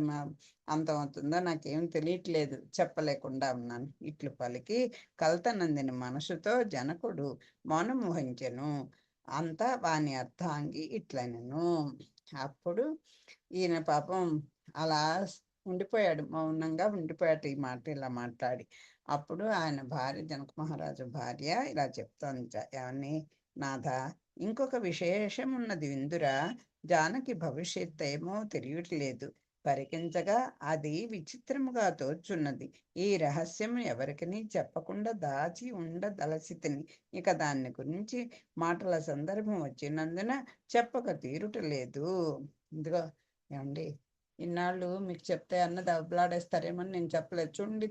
అంతమవుతుందో నాకేం తెలియట్లేదు, చెప్పలేకుండా ఉన్నాను. ఇట్లు పలికి కలతనందిని మనసుతో జనకుడు మౌనము వహించెను. అంతా వాని అర్థాంగి ఇట్లనెను. అప్పుడు ఈయన పాపం అలా ఉండిపోయాడు, మౌనంగా ఉండిపోయాడు ఈ మాట ఇలా మాట్లాడి. అప్పుడు ఆయన భార్య, జనక మహారాజు భార్య ఇలా చెప్తోంది, ఏమని, నాథ, ఇంకొక విశేషం ఉన్నది విందురా. జానకి భవిష్యత్ ఏమో తెలియట్లేదు. పరికించగా అది విచిత్రముగా తోచున్నది. ఈ రహస్యం ఎవరికీ చెప్పకుండా దాచి ఉండదలసితిని. ఇక దాన్ని గురించి మాటల సందర్భం వచ్చినందున చెప్పక తీరుటలేదు. ఇదిగో ఏమండి, ఇన్నాళ్ళు మీకు చెప్తే అన్నది అబ్బలాడేస్తారేమని నేను చెప్పలేదు. చూడండి,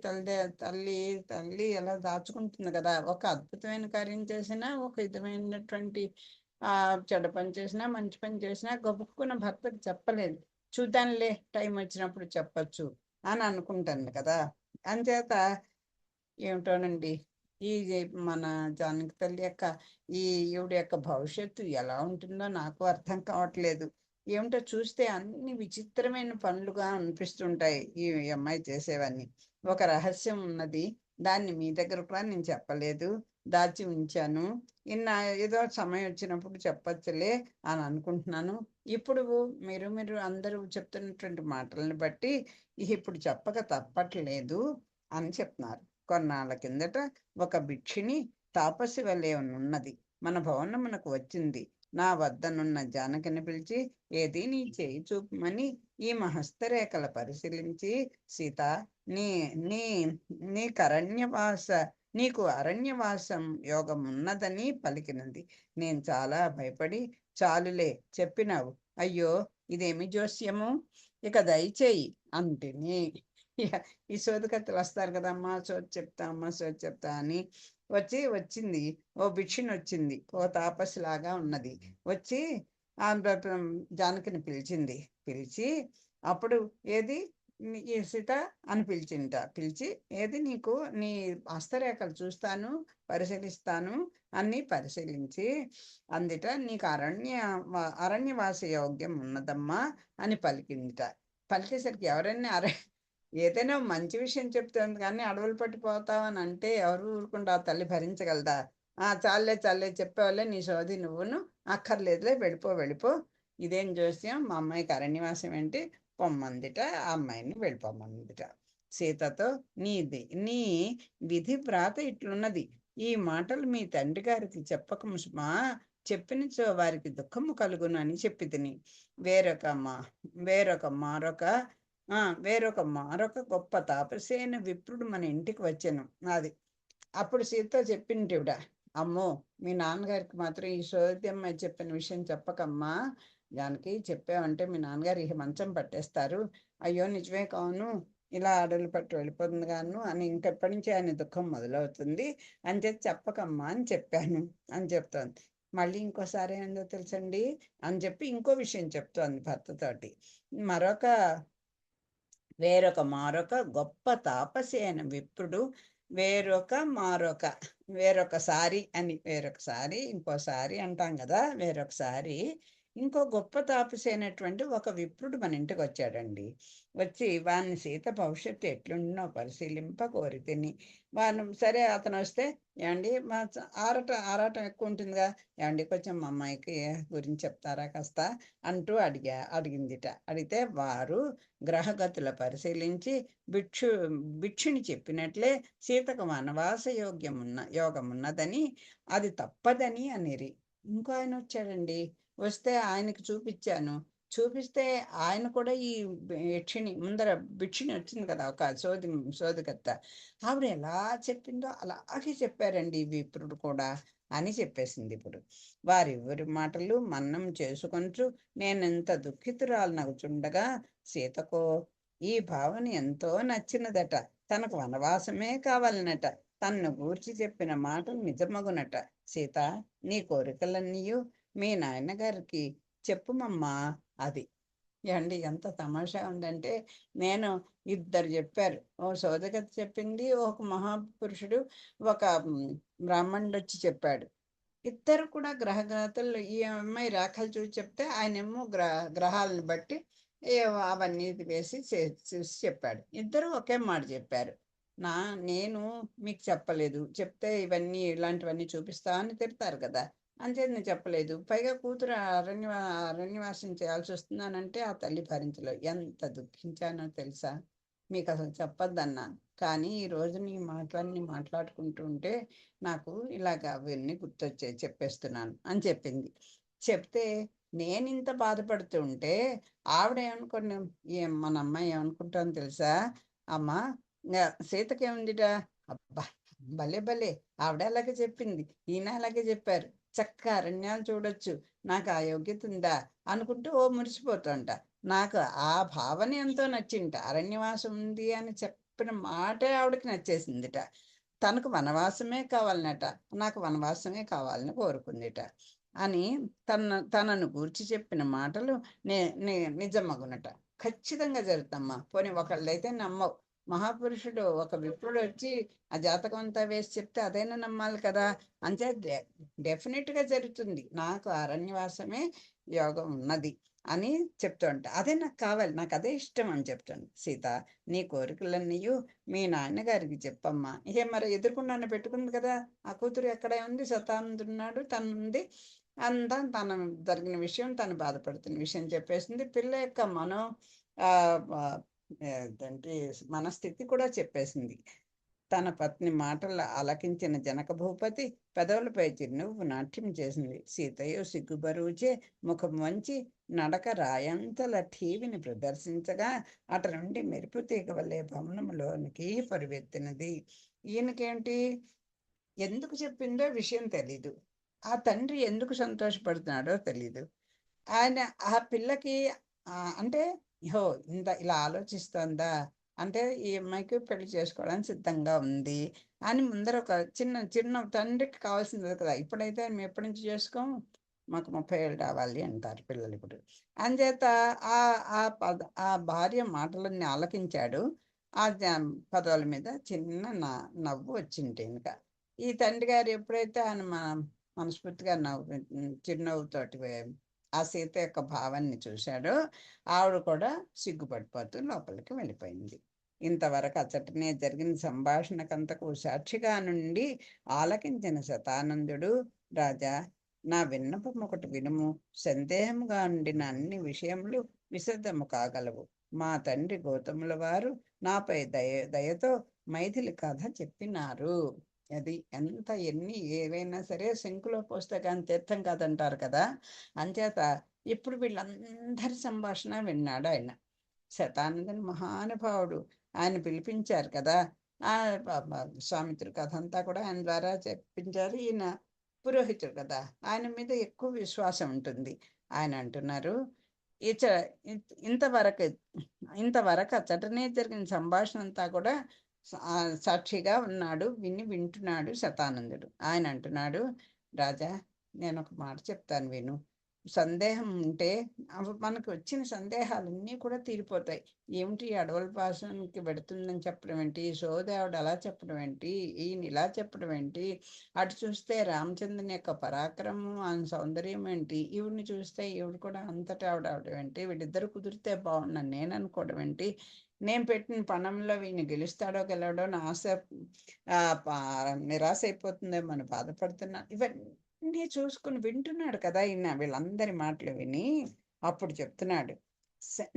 తల్లి తల్లి ఎలా దాచుకుంటుంది కదా. ఒక అద్భుతమైన కార్యం చేసినా, ఒక విధమైనటువంటి చెడ్డ పని చేసినా, మంచి పని చేసినా గబుక్కున్న భర్తకు చెప్పలేదు. చూద్దాంలే, టైం వచ్చినప్పుడు చెప్పచ్చు అని అనుకుంటాను కదా. అంచేత ఏమిటోనండి, ఈ మన జానకి తల్లి యొక్క ఈవిడ యొక్క భవిష్యత్తు ఎలా ఉంటుందో నాకు అర్థం కావట్లేదు. ఏమిటో చూస్తే అన్ని విచిత్రమైన పనులుగా అనిపిస్తుంటాయి ఈ అమ్మాయి చేసేవన్నీ. ఒక రహస్యం ఉన్నది, దాన్ని మీ దగ్గర కూడా నేను చెప్పలేదు, దాచి ఉంచాను. ఏదో సమయం వచ్చినప్పుడు చెప్పచ్చులే అని అనుకుంటున్నాను. ఇప్పుడు మీరు అందరూ చెప్తున్నటువంటి మాటలను బట్టి ఇప్పుడు చెప్పక తప్పట్లేదు అని చెప్తున్నారు. కొన్నాళ్ళ కిందట ఒక భిక్షిని తాపసి వలె ఉన్నది మన భవనమునకు వచ్చింది. నా వద్దనున్న జానకిని పిలిచి, ఏది నీ చేయి చూపమని ఈ హస్తరేఖలు పరిశీలించి, సీత, నీ నీ నీకు అరణ్యవాసం యోగం ఉన్నదని పలికినది. నేను చాలా భయపడి, చాలులే చెప్పినావు, అయ్యో ఇదేమి జోస్యము, ఇక దయచేయి అంటిని. ఈ సోదికత్తలు వస్తారు కదమ్మా, సోది చెప్తా అమ్మా, సోది చెప్తా అని వచ్చింది. ఓ భిక్షుని వచ్చింది, ఓ తాపసి లాగా ఉన్నది. వచ్చి ఆ జానకిని పిలిచింది. పిలిచి అప్పుడు ఏది ఈ సీత అని పిలిచి, ఏది నీకు నీ హస్తరేఖలు చూస్తాను, పరిశీలిస్తాను అన్ని పరిశీలించి అందుట నీకు అరణ్యవాస యోగ్యం ఉన్నదమ్మా అని పలికిందిట. పలికేసరికి ఎవరైనా ఏదైనా మంచి విషయం చెప్తుంది కానీ అడవులు పట్టిపోతావని అంటే ఎవరు ఊరుకుంటా, తల్లి భరించగలదా? చాలే చెప్పేవాళ్ళే, నీ సోది నువ్వును, అక్కర్లేదులే, వెళ్ళిపో. ఇదేం జోస్యం, మా అమ్మాయికి అరణ్యవాసం ఏంటి, పొమ్మందిట, ఆ అమ్మాయిని వెళ్ళిపోమందిట. సీతతో, నీ విధి వ్రాత ఇట్లున్నది. ఈ మాటలు మీ తండ్రి గారికి చెప్పక ముసుమా, చెప్పినచో వారికి దుఃఖము కలుగును అని చెప్పి తిని. వేరొక గొప్ప తాపసేన విప్రుడు మన ఇంటికి వచ్చాను. అది అప్పుడు సీత చెప్పింటివిడ, అమ్మో మీ నాన్నగారికి మాత్రం ఈ సోద్యమ్మాయి చెప్పిన విషయం చెప్పకమ్మా, దానికి చెప్పావంటే మీ నాన్నగారు ఇక మంచం పట్టేస్తారు. అయ్యో నిజమే కావును, ఇలా అడవులు పట్టి వెళ్ళిపోతుంది గాను అని ఇంకెప్పటి నుంచి ఆయన దుఃఖం మొదలవుతుంది అని చెప్పి చెప్పకమ్మా అని చెప్పాను అని చెప్తోంది. మళ్ళీ ఇంకోసారి ఏందో తెలుసండి అని చెప్పి ఇంకో విషయం చెప్తోంది భర్తతోటి. మరొక మారొక గొప్ప తాపసి అయిన విప్రుడు వేరొకసారి అని, వేరొకసారి ఇంకోసారి అంటాం కదా, వేరొకసారి ఇంకో గొప్ప తాపసి అయినటువంటి ఒక విప్రుడు మన ఇంటికి వచ్చాడండి. వచ్చి వాని సీత భవిష్యత్తు ఎట్లుండినో పరిశీలింప కోరి తిని వాను సరే అతను వస్తే, ఏమండి మా ఆరాటం ఎక్కువ ఉంటుందిగా, ఏమండి కొంచెం మా అమ్మాయికి గురించి చెప్తారా కాస్త అంటూ అడిగిందిట. అడిగితే వారు గ్రహగతుల పరిశీలించి భిక్షుని చెప్పినట్లే సీతకు వనవాస యోగమున్నదని అది తప్పదని అనిరి. ఇంకో ఆయన వచ్చాడండి. వస్తే ఆయనకి చూపించాను. చూపిస్తే ఆయన కూడా ఈ యక్షిణి ముందర భిక్షుని వచ్చింది కదా, ఒక సోదికత్త, ఆవిడ ఎలా చెప్పిందో అలాగే చెప్పారండి ఈ విప్రుడు కూడా అని చెప్పేసింది. ఇప్పుడు వారివ్వరి మాటలు మన్నం చేసుకొంచు నేనెంత దుఃఖితురాలు నగుచుండగా సీతకో ఈ భావన ఎంతో నచ్చినదట. తనకు వనవాసమే కావాలనట. తన్ను గూర్చి చెప్పిన మాటలు నిజమగునట. సీత, నీ కోరికలన్నీయు మీ నాయనగారికి చెప్పుమమ్మా అది. ఏమండి ఎంత తమాషా ఉందంటే, నేను ఇద్దరు చెప్పారు. ఓ సోదగత చెప్పింది, ఒక మహాపురుషుడు, ఒక బ్రాహ్మణుడు వచ్చి చెప్పాడు. ఇద్దరు కూడా గ్రహగతులు ఈ అమ్మాయి రేఖలు చూసి చెప్తే ఆయనేమో గ్రహాలను బట్టి అవన్నీ వేసి చూసి చెప్పాడు. ఇద్దరు ఒకే మాట చెప్పారు. నేను మీకు చెప్పలేదు, చెప్తే ఇవన్నీ ఇలాంటివన్నీ చూపిస్తా అని తిడతారు కదా, అంతే నేను చెప్పలేదు. పైగా కూతురు అరణ్యవాసం చేయాల్సి వస్తున్నానంటే ఆ తల్లి భరించలేదు. ఎంత దుఃఖించానో తెలుసా, మీకు అసలు చెప్పొద్దన్నాను. కానీ ఈ రోజు నీ మాటలన్నీ మాట్లాడుకుంటూ ఉంటే నాకు ఇలాగ అవన్నీ గుర్తొచ్చాయి, చెప్పేస్తున్నాను అని చెప్పింది. చెప్తే నేను ఇంత బాధపడుతూ ఉంటే ఆవిడ ఏమనుకోండి, మన అమ్మాయి ఏమనుకుంటాను తెలుసా, అమ్మా సీతకేముందిట, అబ్బా భలే భలే ఆవిడ అలాగే చెప్పింది, ఈయన అలాగే చెప్పారు, చక్కగా అరణ్యాలు చూడొచ్చు, నాకు ఆ యోగ్యత ఉందా అనుకుంటూ ఓ మురిసిపోతుంట. నాకు ఆ భావన ఎంతో నచ్చింట. అరణ్యవాసం ఉంది అని చెప్పిన మాటే ఆవిడకి నచ్చేసిందిట. తనకు వనవాసమే కావాలనట, నాకు వనవాసమే కావాలని కోరుకుందిట అని తనను గూర్చి చెప్పిన మాటలు నిజమగునట. ఖచ్చితంగా జరుగుతమ్మా. పోనీ ఒకళ్ళైతే నమ్మవు. మహాపురుషుడు ఒక విప్రుడు వచ్చి ఆ జాతకం అంతా వేసి చెప్తే అదైనా నమ్మాలి కదా. అంతే డెఫినెట్గా జరుగుతుంది. నాకు అరణ్యవాసమే యోగం ఉన్నది అని చెప్తుంట. అదే నాకు కావాలి, నాకు అదే ఇష్టం అని చెప్తాను. సీత, నీ కోరికలన్నీయు మీ నాన్నగారికి చెప్పమ్మా. ఇక మరి ఎదుర్కొండాన్ని పెట్టుకుంది కదా, ఆ కూతురు ఎక్కడే ఉంది, సతానందున్నాడు, తను ఉంది, అంతా తన జరిగిన విషయం, తను బాధపడుతున్న విషయం చెప్పేసింది. పిల్ల యొక్క ఏంటంటే మనస్థితి కూడా చెప్పేసింది. తన పత్ని మాటలు ఆలకించిన జనక భూపతి పెదవులపై చిరునవ్వు నాట్యం చేసింది. సీతయ్య సిగ్గుబరువుచే ముఖం వంచి నడక రాయంతల ఠీవిని ప్రదర్శించగా అటు నుండి మెరుపు తీగ వల్లే భవనంలోనికి పరువెత్తినది. ఈయనకేంటి, ఎందుకు చెప్పిందో విషయం తెలీదు, ఆ తండ్రి ఎందుకు సంతోషపడుతున్నాడో తెలీదు. ఆయన ఆ పిల్లకి అంటే ఇలా ఆలోచిస్తోందా అంటే ఈ అమ్మాయికి పెళ్లి చేసుకోవడానికి సిద్ధంగా ఉంది అని ముందర ఒక చిన్న చిన్న తండ్రికి కావాల్సింది కదా. ఇప్పుడైతే మేము ఎప్పటి నుంచి చేసుకోం, మాకు 30 ఏళ్ళు రావాలి అంటారు పిల్లలు ఇప్పుడు. అంచేత ఆ భార్య మాటలన్నీ ఆలకించాడు. ఆ పదవుల మీద చిన్న నవ్వు వచ్చింటే ఇంకా ఈ తండ్రి గారు ఎప్పుడైతే ఆయన మనస్ఫూర్తిగా చిరునవ్వుతోటి ఆ సీత యొక్క భావాన్ని చూశాడో ఆవిడ కూడా సిగ్గుపడిపోతూ లోపలికి వెళ్ళిపోయింది. ఇంతవరకు అచ్చటనే జరిగిన సంభాషణకంతకు సాక్షిగా నుండి ఆలకించిన శతానందుడు, రాజా, నా విన్నపం ఒకటి వినుము. సందేహముగా ఉండిన అన్ని విషయములు విశదము కాగలవు. మా తండ్రి గౌతముల వారు నాపై దయతో మైథిలి కథ చెప్పినారు. అది ఎంత ఏవైనా సరే శంకులో పోస్తే కానీ తీర్థం కాదంటారు కదా. అంచేత ఇప్పుడు వీళ్ళందరి సంభాషణ విన్నాడు ఆయన. శతానందని మహానుభావుడు, ఆయన పిలిపించారు కదా. ఆ స్వామిత్రి కథ అంతా కూడా ఆయన ద్వారా చెప్పించారు. ఈయన పురోహితుడు కదా, ఆయన మీద ఎక్కువ విశ్వాసం ఉంటుంది. ఆయన అంటున్నారు, ఇచ ఇంతవరకు ఇంతవరకు అచ్చటనే జరిగిన సంభాషణ అంతా కూడా సాక్షిగా ఉన్నాడు, వింటున్నాడు శతానందుడు. ఆయన అంటున్నాడు, రాజా నేను ఒక మాట చెప్తాను విను. సందేహం ఉంటే మనకు వచ్చిన సందేహాలన్నీ కూడా తీరిపోతాయి. ఏమిటి అడవుల పాసానికి పెడుతుందని చెప్పడం ఏంటి, సోదేవుడు అలా చెప్పడం ఏంటి, ఈయన ఇలా చెప్పడం ఏంటి, అటు చూస్తే రామచంద్రుని యొక్క పరాక్రమం ఆయన సౌందర్యం ఏంటి, ఈవిడిని చూస్తే ఈవిడ కూడా అంతటా ఆవిడవడం ఏంటి, వీళ్ళిద్దరు కుదిరితే బాగున్నాను నేను అనుకోవడం ఏంటి, నేను పెట్టిన పణంలో వీడిని గెలుస్తాడో గెలవడో నా ఆశ నిరాశ అయిపోతుందేమో అని బాధపడుతున్నా. ఇవన్నీ చూసుకుని వింటున్నాడు కదా ఈయన వీళ్ళందరి మాటలు విని అప్పుడు చెప్తున్నాడు,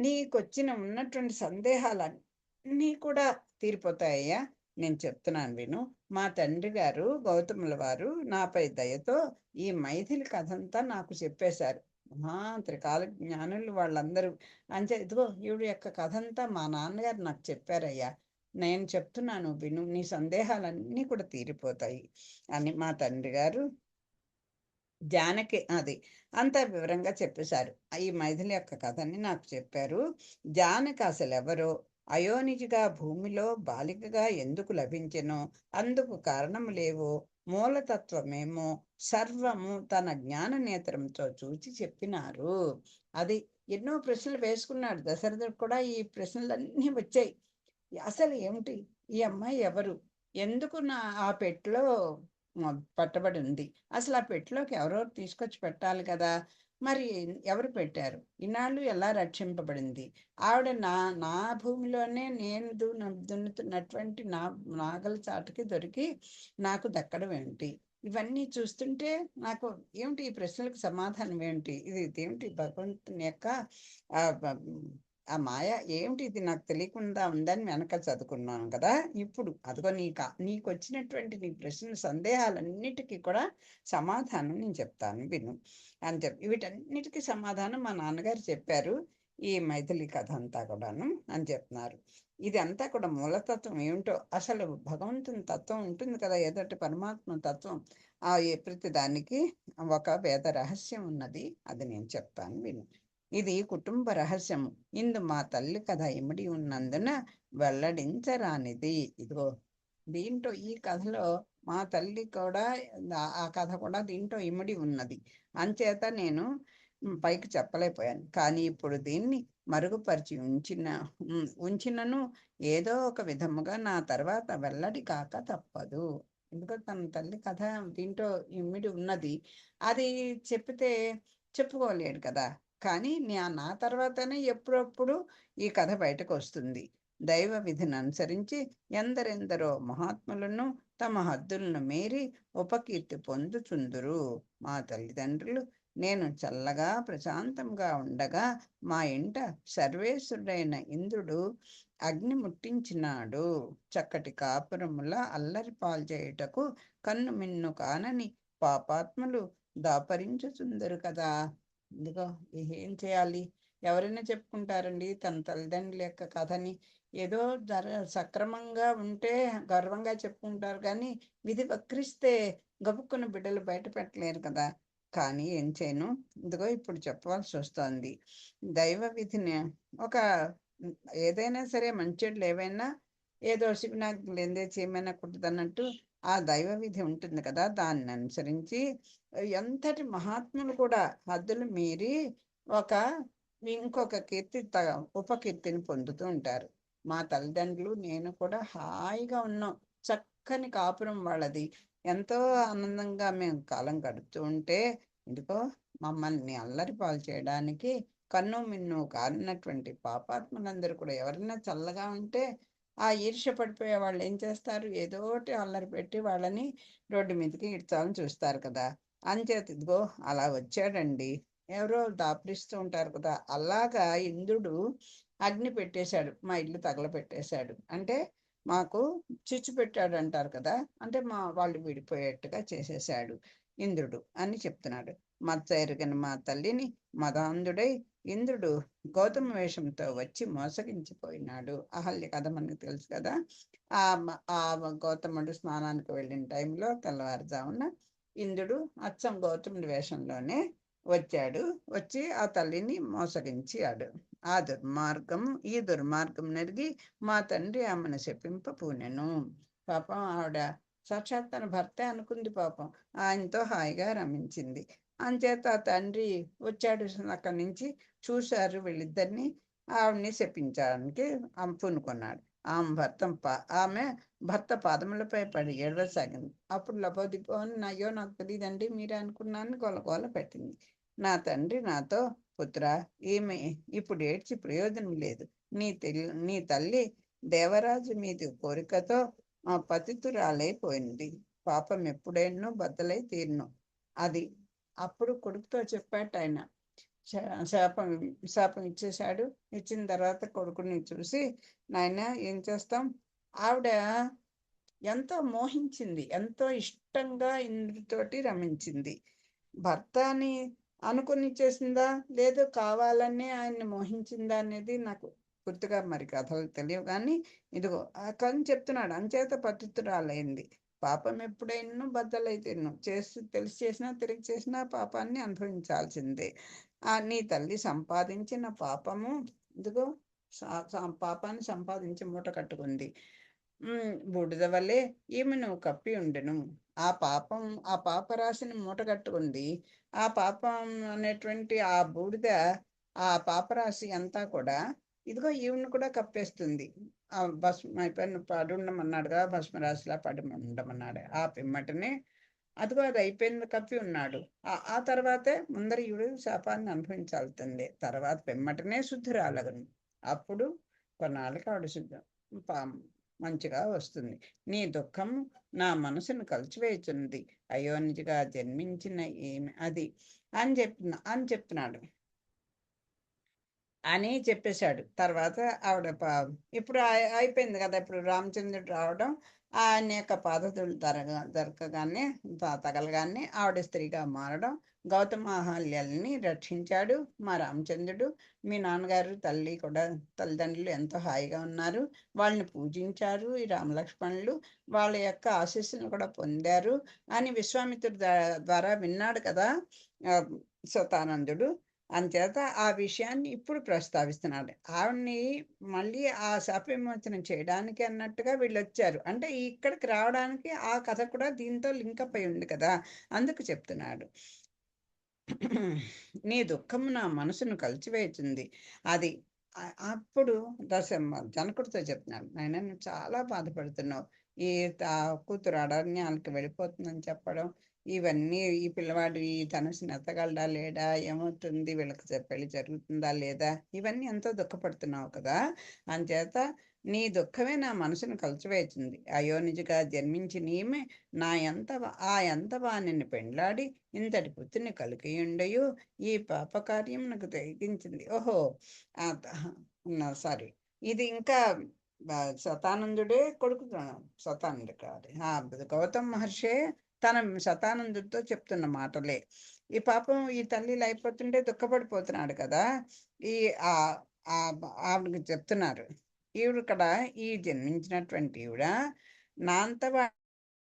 నీకొచ్చిన ఉన్నటువంటి సందేహాలన్నీ కూడా తీరిపోతాయ్యా, నేను చెప్తున్నాను విను. మా తండ్రి గారు గౌతముల వారు నాపై దయతో ఈ మైథిలి కథంతా నాకు చెప్పేశారు. త్రికాల జ్ఞానులు వాళ్ళందరూ అంటే ఇదిగో ఈవిడ యొక్క కథ అంతా మా నాన్నగారు నాకు చెప్పారయ్యా, నేను చెప్తున్నాను విను, నీ సందేహాలన్నీ కూడా తీరిపోతాయి అని మా తండ్రి గారు జానకి అది అంత వివరంగా చెప్పేశారు. ఈ మైథిలి యొక్క కథని నాకు చెప్పారు. జానకి అసలు ఎవరో, అయోనిజిగా భూమిలో బాలికగా ఎందుకు లభించెనో, అందుకు కారణము లేవో, మూలతత్వమేమో సర్వము తన జ్ఞాన నేత్రంతో చూచి చెప్పినారు. అది ఎన్నో ప్రశ్నలు వేసుకున్నాడు దశరథుడు కూడా. ఈ ప్రశ్నలన్నీ వచ్చాయి. అసలు ఏమిటి, ఈ అమ్మాయి ఎవరు, ఎందుకు ఆ పెట్టులో పట్టబడి ఉంది, అసలు ఆ పెట్టిలోకి ఎవరో తీసుకొచ్చి పెట్టాలి కదా, మరి ఎవరు పెట్టారు, ఇన్నాళ్ళు ఎలా రక్షింపబడింది, ఆవిడ నా నా భూమిలోనే నేను దున్నుతున్నటువంటి నాగల చాటుకి దొరికి నాకు దక్కడం ఏంటి, ఇవన్నీ చూస్తుంటే నాకు ఏమిటి ఈ ప్రశ్నలకు సమాధానం ఏంటి, ఇదేమిటి భగవంతుని యొక్క ఆ మాయ ఏమిటి, ఇది నాకు తెలియకుండా ఉందని వెనక చదువుకున్నాను కదా. ఇప్పుడు అదిగో నీకు వచ్చినటువంటి నీ ప్రశ్న సందేహాలన్నిటికీ కూడా సమాధానం నేను చెప్తాను విను అని చెప్పి వీటన్నిటికీ సమాధానం మా నాన్నగారు చెప్పారు ఈ మైథిలి కథ అంతా కూడాను అని చెప్తున్నారు. ఇది అంతా కూడా మూలతత్వం ఏమిటో, అసలు భగవంతుని తత్వం ఉంటుంది కదా, ఏదోటి పరమాత్మ తత్వం, ఆ ప్రతి దానికి ఒక వేద రహస్యం ఉన్నది, అది నేను చెప్తాను విను. ఇది కుటుంబ రహస్యము, ఇందు మా తల్లి కథ ఇమిడి ఉన్నందున వెల్లడించరానిది. ఇదిగో దీంట్లో ఈ కథలో మా తల్లి కూడా ఆ కథ కూడా దీంట్లో ఇమిడి ఉన్నది, అంచేత నేను పైకి చెప్పలేకపోయాను. కానీ ఇప్పుడు దీన్ని మరుగుపరిచి ఉంచినను ఏదో ఒక విధముగా నా తర్వాత వెల్లడి కాక తప్పదు. ఎందుకంటే తన తల్లి కథ దీంట్లో ఇమిడి ఉన్నది, అది చెప్తే చెప్పుకోలేడు కదా. కానీ నా తర్వాతనే ఎప్పుడప్పుడు ఈ కథ బయటకు వస్తుంది. దైవ విధిని అనుసరించి ఎందరెందరో మహాత్ములను తమ హద్దులను మీరి ఉపకీర్తి పొందుచుందురు. మా తల్లిదండ్రులు నేను చల్లగా ప్రశాంతంగా ఉండగా మా ఇంట సర్వేశ్వరుడైన ఇంద్రుడు అగ్ని ముట్టించినాడు. చక్కటి కాపురముల అల్లరి పాల్చేయుటకు కన్ను మిన్ను కానని పాపాత్ములు దాపరించుచుందరు కదా. ఇదిగో ఏం చేయాలి, ఎవరైనా చెప్పుకుంటారండి తన తల్లిదండ్రుల యొక్క కథని, ఏదో సక్రమంగా ఉంటే గర్వంగా చెప్పుకుంటారు, కానీ విధి వక్రిస్తే గబుక్కున బిడ్డలు బయట పెట్టలేరు కదా. కానీ ఏం చేయను, ఇదిగో ఇప్పుడు చెప్పవలసి వస్తుంది. దైవ విధిని ఒక ఏదైనా సరే మంచిళ్ళు ఏవైనా ఏదో శివనాగ్ని లేదే చేయమైనా కుట్టదన్నట్టు ఆ దైవ విధి ఉంటుంది కదా, దాన్ని అనుసరించి ఎంతటి మహాత్ములు కూడా హద్దులు మీరి ఇంకొక కీర్తి ఉపకీర్తిని పొందుతూ ఉంటారు. మా తల్లిదండ్రులు నేను కూడా హాయిగా ఉన్నాం, చక్కని కాపురం వాళ్ళది, ఎంతో ఆనందంగా మేము కాలం గడుపుతూ ఉంటే ఎందుకో మమ్మల్ని అల్లరి పాలు చేయడానికి కన్ను మిన్ను కారినటువంటి పాపాత్ములందరూ కూడా ఎవరైనా చల్లగా ఉంటే ఆ ఈర్ష్య పడిపోయే వాళ్ళు ఏం చేస్తారు, ఏదోటి అల్లరి పెట్టి వాళ్ళని రోడ్డు మీదకి ఇడ్చాలని చూస్తారు కదా. అంచేత ఇదిగో అలా వచ్చాడండి, ఎవరో దాపరిస్తూ ఉంటారు కదా, అలాగా ఇంద్రుడు అగ్ని పెట్టేశాడు, మా ఇల్లు తగలపెట్టేశాడు, అంటే మాకు చిచ్చు పెట్టాడు అంటారు కదా, అంటే వాళ్ళు విడిపోయేట్టుగా చేసేసాడు ఇంద్రుడు అని చెప్తున్నాడు. మచ్చ ఎరుగని మా తల్లిని మదాంధుడై ఇంద్రుడు గౌతమ వేషంతో వచ్చి మోసగించిపోయినాడు. అహల్య కథ మనకు తెలుసు కదా. ఆ గౌతముడు స్నానానికి వెళ్ళిన టైంలో తెల్లవారుజామున ఇంద్రుడు అచ్చం గౌతముడి వేషంలోనే వచ్చాడు. వచ్చి ఆ తల్లిని మోసగించాడు. ఈ దుర్మార్గం నెరిగి మా తండ్రి ఆమెను శపింప పూనెను. పాపం ఆవిడ సాక్షాత్ తన భర్తే అనుకుంది పాపం. ఆయనతో హాయిగా రమించింది. అంచేత ఆ తండ్రి వచ్చాడు అక్కడి నుంచి. చూశారు వీళ్ళిద్దరిని. ఆవిడ్ని శపించడానికి పూనుకున్నాడు. ఆమె భర్త పాదములపై పడి ఏడవసాగింది. అప్పుడు లబోదిబో అని అయ్యో నాకు తెలియదండి, మీరే అనుకున్నాను గోల పెట్టింది. నా తండ్రి నాతో, పుత్ర, ఈమె ఇప్పుడు ఏడ్చి ప్రయోజనం లేదు. నీ తల్లి దేవరాజు మీది కోరికతో పతితురాలైపోయింది. పాపం ఎప్పుడైనా బద్దలై తీరును. అది అప్పుడు కొడుకుతో చెప్పాట ఆయన. శాపం శాపం ఇచ్చేశాడు. ఇచ్చిన తర్వాత కొడుకుని చూసి, నాయన ఏం చేస్తాం, ఆవిడ ఎంతో మోహించింది, ఎంతో ఇష్టంగా ఇంద్రుడితోటి రమించింది. భర్త అని అనుకుని చేసిందా లేదు కావాలనే ఆయన్ని మోహించిందా అనేది నాకు పూర్తిగా మరి కథలు తెలియవు. కానీ ఇదిగో కానీ చెప్తున్నాడు, అంచేత పతితురాలైంది. పాపం ఎప్పుడైనా బద్దలైతేను తెలిసి చేసినా తిరిగి చేసినా పాపాన్ని అనుభవించాల్సిందే. నీ తల్లి సంపాదించిన పాపము ఇదిగో పాపాన్ని సంపాదించి మూట కట్టుకుంది. బూడిద వల్లే ఈమెను కప్పి ఉండెను. ఆ పాపరాశిని మూట కట్టుకుంది. ఆ పాపం అనేటువంటి ఆ బూడిద, ఆ పాపరాశి అంతా కూడా ఇదిగో ఈవిని కూడా కప్పేస్తుంది. ఆ భస్మ అయిపోయిన పడి ఉండమన్నాడుగా, భస్మరాశిలా పడి ఉండమన్నాడు. ఆ పిమ్మటనే అదిగో అది అయిపోయింది, కప్పి ఉన్నాడు. ఆ తర్వాతే ముందర ఈవిడు శాపాన్ని అనుభవించాల్సిందే. తర్వాత పిమ్మటనే శుద్ధురాలగను. అప్పుడు కొన్నాళ్ళకి ఆవిడ మంచిగా వస్తుంది. నీ దుఃఖం నా మనసును కలిచివేయుచున్నది. అయోనిజిగా జన్మించిన ఏమి అది అని చెప్తున్నాడు అని చెప్పేశాడు. తర్వాత ఆవిడ ఇప్పుడు అయిపోయింది కదా. ఇప్పుడు రామచంద్రుడు రావడం, ఆయన యొక్క పాదతులు దొరకగానే తగలగానే ఆవిడ స్త్రీగా మారడం, గౌతమాహల్యాలని రక్షించాడు మా రామచంద్రుడు. మీ నాన్నగారు తల్లి కూడా తల్లిదండ్రులు ఎంతో హాయిగా ఉన్నారు. వాళ్ళని పూజించారు ఈ రామలక్ష్మణులు. వాళ్ళ యొక్క ఆశీస్సులను కూడా పొందారు అని విశ్వామిత్రుడి ద్వారా విన్నాడు కదా శతానందుడు. అంచేత ఆ విషయాన్ని ఇప్పుడు ప్రస్తావిస్తున్నాడు. ఆవిడ్ని మళ్ళీ ఆ శాప విమోచనం చేయడానికి అన్నట్టుగా వీళ్ళు వచ్చారు. అంటే ఇక్కడికి రావడానికి ఆ కథ కూడా దీంతో లింకప్ అయి ఉంది కదా, అందుకు చెప్తున్నాడు. నీ దుఃఖము నా మనసును కలిచివేస్తుంది. అది అప్పుడు జనకుడితో చెప్తున్నాడు, నాయన నువ్వు చాలా బాధపడుతున్నావు. ఈ కూతురు అరణ్యాలకు వెళ్ళిపోతుందని చెప్పడం, ఇవన్నీ ఈ పిల్లవాడు ఈ ధనుసుని ఎత్తగలడా లేడా, ఏమవుతుంది, వీళ్ళకి పెళ్లి జరుగుతుందా లేదా, ఇవన్నీ ఎంతో దుఃఖపడుతున్నావు కదా. అంచేత నీ దుఃఖమే నా మనసును కలిచివేసింది. అయోనిజిగా జన్మించి నీమే ఎంత వాణిని పెండ్లాడి ఇంతటి పుత్రుని కలిగియుండయు ఈ పాపకార్యం నాకు తెగించింది. ఓహో సారీ, ఇది ఇంకా శతానందుడే కొడుకు. శతానందు కాదు, గౌతమ్ మహర్షి తన శతానందుడితో చెప్తున్న మాటలే. ఈ పాపం ఈ తల్లి అయిపోతుంటే దుఃఖపడిపోతున్నాడు కదా. ఈ ఆవిడకి చెప్తున్నారు, ఈవిడ ఇక్కడ ఈ జన్మించినటువంటి ఈవిడ నా అంత